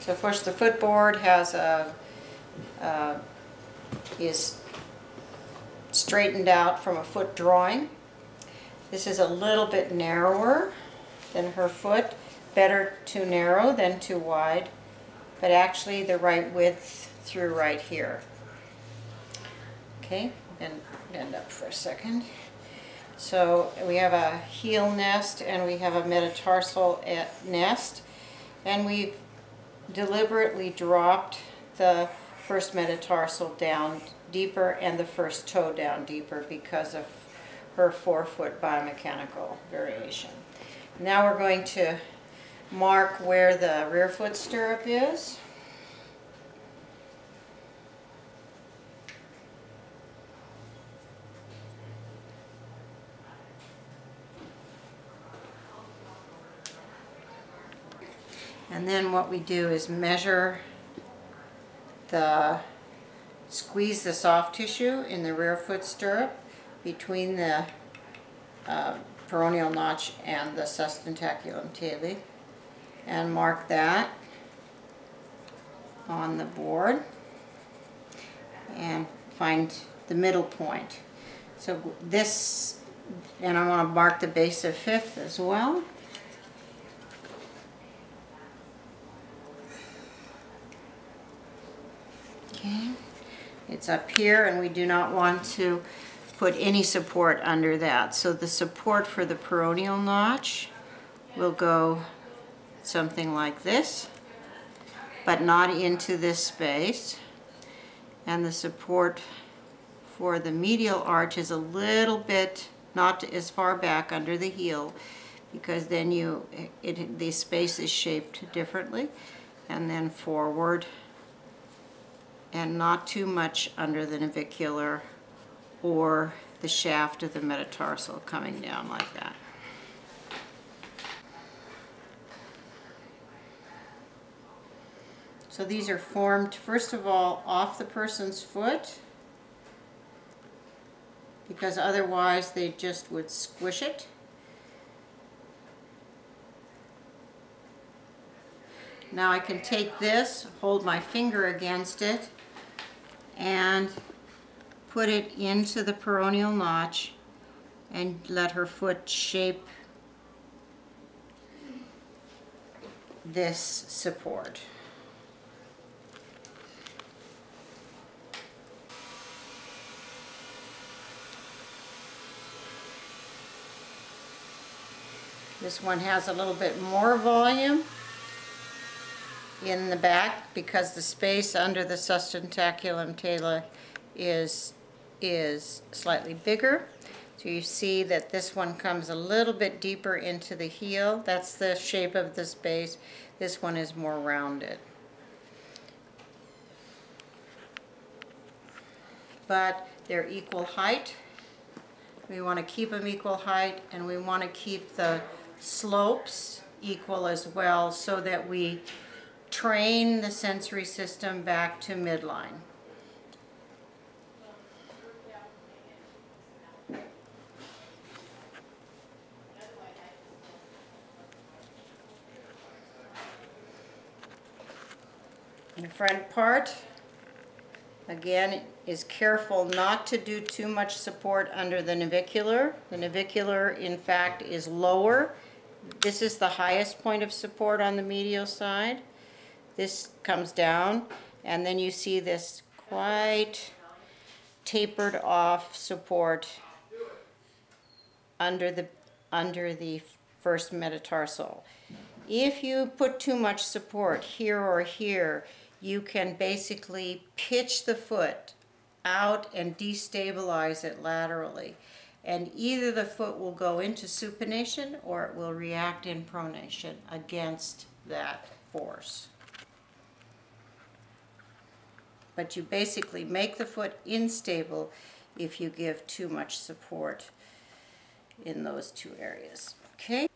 So first, the footboard has is straightened out from a foot drawing. This is a little bit narrower than her foot. Better too narrow than too wide, but actually the right width through right here. Okay, bend up for a second. So we have a heel nest and we have a metatarsal nest, and we've deliberately dropped the first metatarsal down deeper and the first toe down deeper because of her forefoot biomechanical variation. Now we're going to mark where the rear foot stirrup is. And then what we do is squeeze the soft tissue in the rear foot stirrup between the peroneal notch and the sustentaculum tali, and mark that on the board and find the middle point. So this, and I want to mark the base of fifth as well. Okay, it's up here and we do not want to put any support under that. So the support for the peroneal notch will go something like this, but not into this space. And the support for the medial arch is a little bit, not as far back under the heel, because then the space is shaped differently. And then forward, and not too much under the navicular or the shaft of the metatarsal, coming down like that. So these are formed, first of all, off the person's foot, because otherwise they just would squish it. Now I can take this, hold my finger against it, and put it into the peroneal notch and let her foot shape this support. This one has a little bit more volume in the back because the space under the sustentaculum tali is slightly bigger. So you see that this one comes a little bit deeper into the heel. That's the shape of the space. This one is more rounded. But they're equal height. We want to keep them equal height, and we want to keep the slopes equal as well, so that we train the sensory system back to midline. The front part, again, is careful not to do too much support under the navicular. The navicular, in fact, is lower. This is the highest point of support on the medial side. This comes down, and then you see this quite tapered off support under the first metatarsal. If you put too much support here or here, you can basically pitch the foot out and destabilize it laterally. And either the foot will go into supination or it will react in pronation against that force. But you basically make the foot unstable if you give too much support in those two areas. Okay?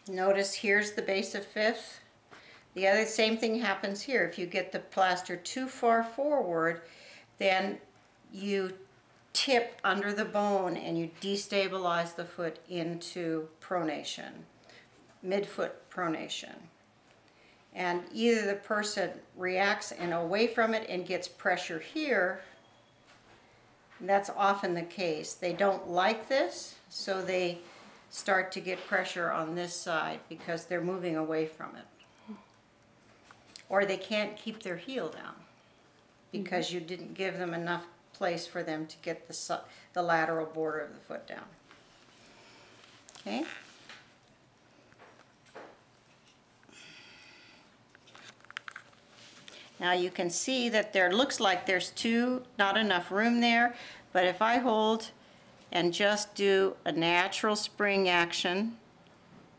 Notice here's the base of fifth. The other same thing happens here. If you get the plaster too far forward, then you tip under the bone and you destabilize the foot into pronation, midfoot pronation. And either the person reacts and away from it and gets pressure here. And that's often the case. They don't like this, so they start to get pressure on this side because they're moving away from it. Or they can't keep their heel down because you didn't give them enough place for them to get the lateral border of the foot down. Okay? Now you can see that there looks like there's not enough room there, but if I hold and just do a natural spring action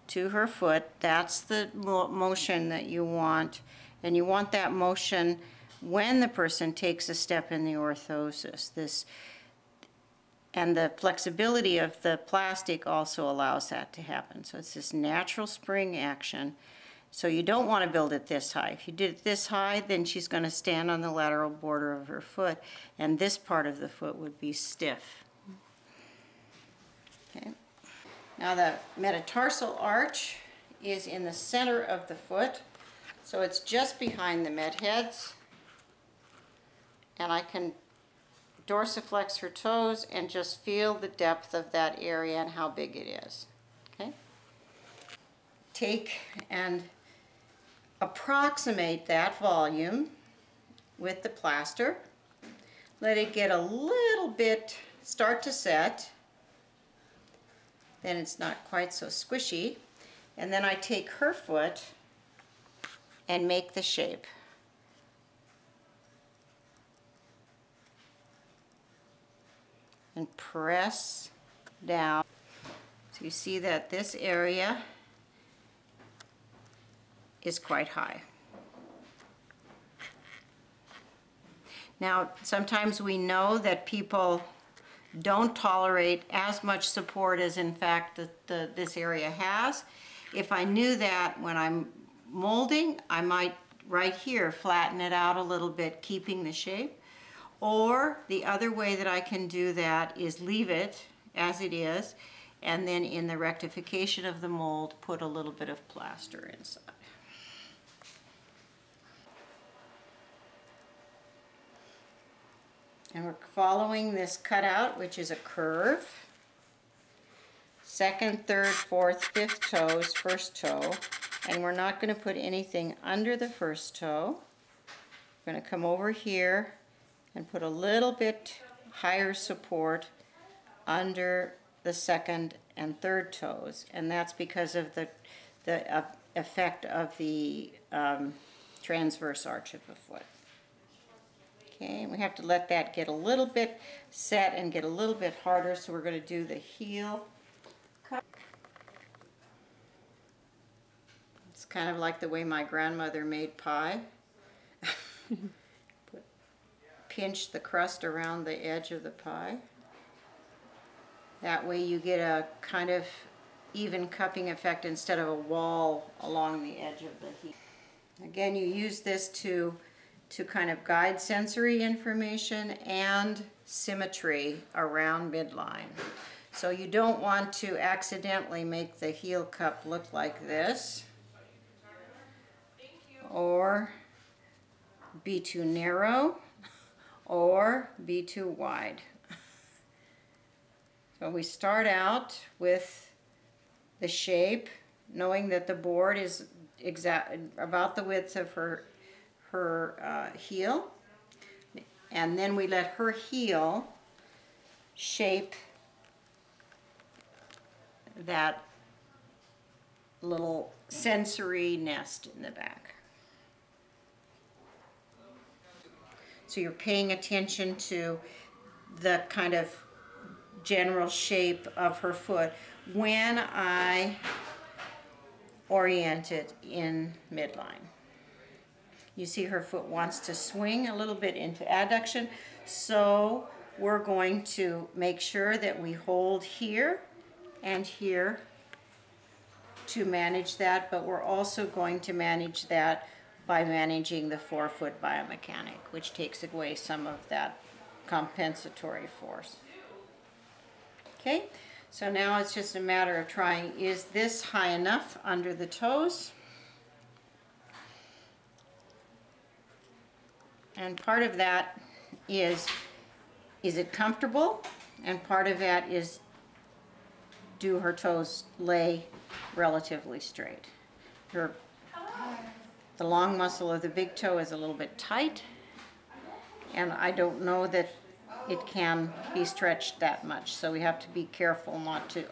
to her foot, that's the motion that you want. And you want that motion when the person takes a step in the orthosis. And the flexibility of the plastic also allows that to happen. So it's this natural spring action. So you don't want to build it this high. If you did it this high, then she's going to stand on the lateral border of her foot, and this part of the foot would be stiff. Okay. Now the metatarsal arch is in the center of the foot. So it's just behind the med heads, and I can dorsiflex her toes and just feel the depth of that area and how big it is. Okay? Take and approximate that volume with the plaster. Let it get a little bit, start to set. Then it's not quite so squishy. And then I take her foot and make the shape. And press down. So you see that this area is quite high. Now, sometimes we know that people don't tolerate as much support as in fact this area has. If I knew that when I'm molding, I might right here flatten it out a little bit, keeping the shape. Or the other way that I can do that is leave it as it is, and then in the rectification of the mold, put a little bit of plaster inside. And we're following this cutout, which is a curve. Second, third, fourth, fifth toes, first toe. And we're not going to put anything under the first toe. We're going to come over here and put a little bit higher support under the second and third toes. And that's because of the effect of the transverse arch of the foot. Okay, and we have to let that get a little bit set and get a little bit harder, so we're going to do the heel cut. It's kind of like the way my grandmother made pie. Pinch the crust around the edge of the pie. That way you get a kind of even cupping effect instead of a wall along the edge of the heel. Again, you use this to kind of guide sensory information and symmetry around midline. So you don't want to accidentally make the heel cup look like this or be too narrow or be too wide. So we start out with the shape, knowing that the board is about the width of her heel, and then we let her heel shape that little sensory nest in the back. So you're paying attention to the kind of general shape of her foot when I orient it in midline. You see her foot wants to swing a little bit into adduction, so we're going to make sure that we hold here and here to manage that, but we're also going to manage that by managing the forefoot biomechanic, which takes away some of that compensatory force. Okay, so now it's just a matter of trying, is this high enough under the toes? And part of that is it comfortable? And part of that is, do her toes lay relatively straight? The long muscle of the big toe is a little bit tight, and I don't know that it can be stretched that much, so we have to be careful not to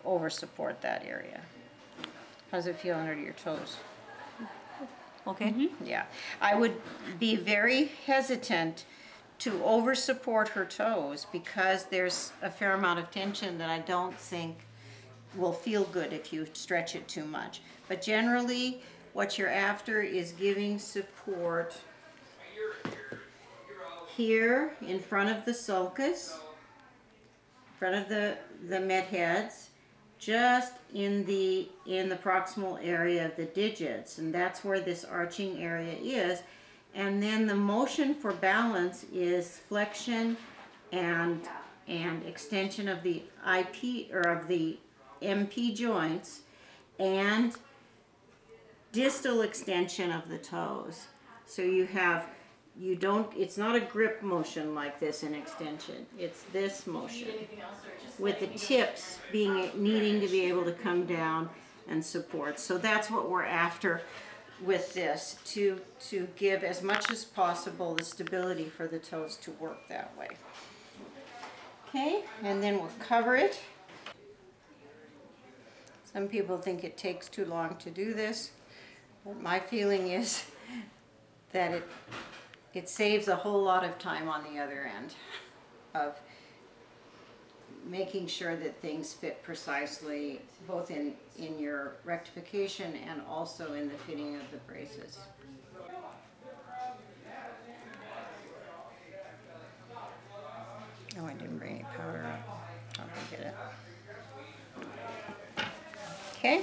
over support that area. How's it feel under your toes? Okay? Mm-hmm. Yeah. I would be very hesitant to over support her toes because there's a fair amount of tension that I don't think will feel good if you stretch it too much. But generally, what you're after is giving support here in front of the sulcus, in front of the med heads, just in the proximal area of the digits, and that's where this arching area is. And then the motion for balance is flexion and extension of the IP or of the MP joints and distal extension of the toes. So it's not a grip motion like this in extension. It's this motion with the tips needing to be able to come down and support. So that's what we're after with this, to give as much as possible the stability for the toes to work that way. Okay, and then we'll cover it. Some people think it takes too long to do this, but my feeling is that it saves a whole lot of time on the other end of making sure that things fit precisely, both in your rectification and also in the fitting of the braces. Oh, I didn't bring any powder up. I'll go get it. Okay.